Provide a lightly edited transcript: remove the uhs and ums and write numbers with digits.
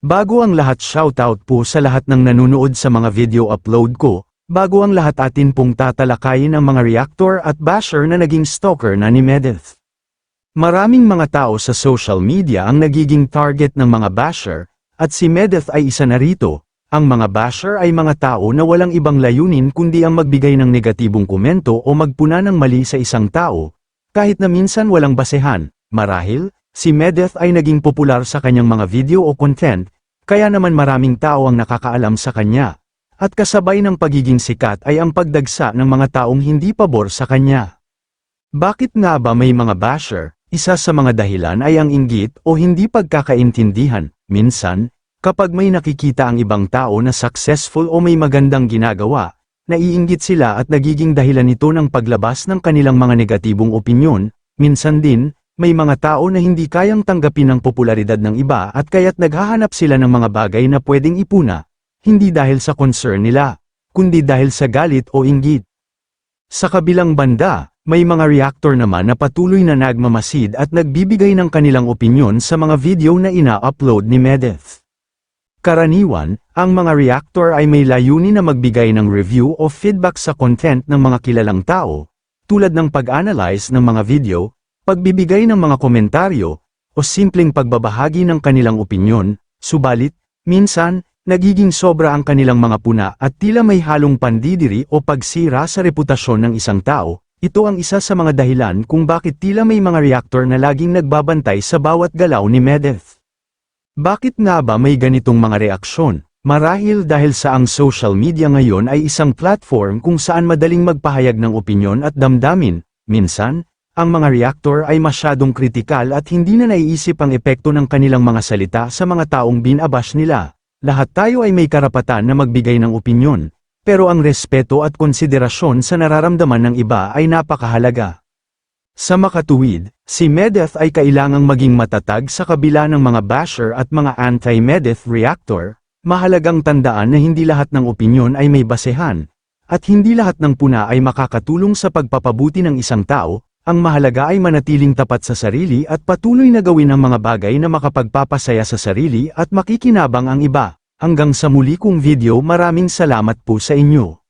Bago ang lahat, shoutout po sa lahat ng nanonood sa mga video upload ko. Bago ang lahat, atin pong tatalakayin ang mga reactor at basher na naging stalker na ni Medeth. Maraming mga tao sa social media ang nagiging target ng mga basher, at si Medeth ay isa na rito. Ang mga basher ay mga tao na walang ibang layunin kundi ang magbigay ng negatibong komento o magpuna ng mali sa isang tao, kahit na minsan walang basehan. Marahil, si Medeth ay naging popular sa kanyang mga video o content, kaya naman maraming tao ang nakakaalam sa kanya. At kasabay ng pagiging sikat ay ang pagdagsa ng mga taong hindi pabor sa kanya. Bakit nga ba may mga basher? Isa sa mga dahilan ay ang inggit o hindi pagkakaintindihan. Minsan, kapag may nakikita ang ibang tao na successful o may magandang ginagawa, naiinggit sila at nagiging dahilan ito ng paglabas ng kanilang mga negatibong opinyon. Minsan din, may mga tao na hindi kayang tanggapin ang popularidad ng iba at kaya't naghahanap sila ng mga bagay na pwedeng ipuna, hindi dahil sa concern nila, kundi dahil sa galit o inggit. Sa kabilang banda, may mga reactor naman na patuloy na nagmamasid at nagbibigay ng kanilang opinyon sa mga video na ina-upload ni Medeth. Karaniwan, ang mga reactor ay may layunin na magbigay ng review o feedback sa content ng mga kilalang tao, tulad ng pag-analyze ng mga video, pagbibigay ng mga komentaryo, o simpleng pagbabahagi ng kanilang opinyon. Subalit, minsan, nagiging sobra ang kanilang mga puna at tila may halong pandidiri o pagsira sa reputasyon ng isang tao. Ito ang isa sa mga dahilan kung bakit tila may mga reactor na laging nagbabantay sa bawat galaw ni Medeth. Bakit nga ba may ganitong mga reaksyon? Marahil dahil sa ang social media ngayon ay isang platform kung saan madaling magpahayag ng opinyon at damdamin. Minsan, ang mga reactor ay masyadong kritikal at hindi na naiisip ang epekto ng kanilang mga salita sa mga taong binabash nila. Lahat tayo ay may karapatan na magbigay ng opinyon, pero ang respeto at konsiderasyon sa nararamdaman ng iba ay napakahalaga. Sa makatuwid, si Medeth ay kailangang maging matatag sa kabila ng mga basher at mga anti-Medeth reactor. Mahalagang tandaan na hindi lahat ng opinyon ay may basehan, at hindi lahat ng puna ay makakatulong sa pagpapabuti ng isang tao. Ang mahalaga ay manatiling tapat sa sarili at patuloy na gawin ang mga bagay na makapagpapasaya sa sarili at makikinabang ang iba. Hanggang sa muli kong video, maraming salamat po sa inyo.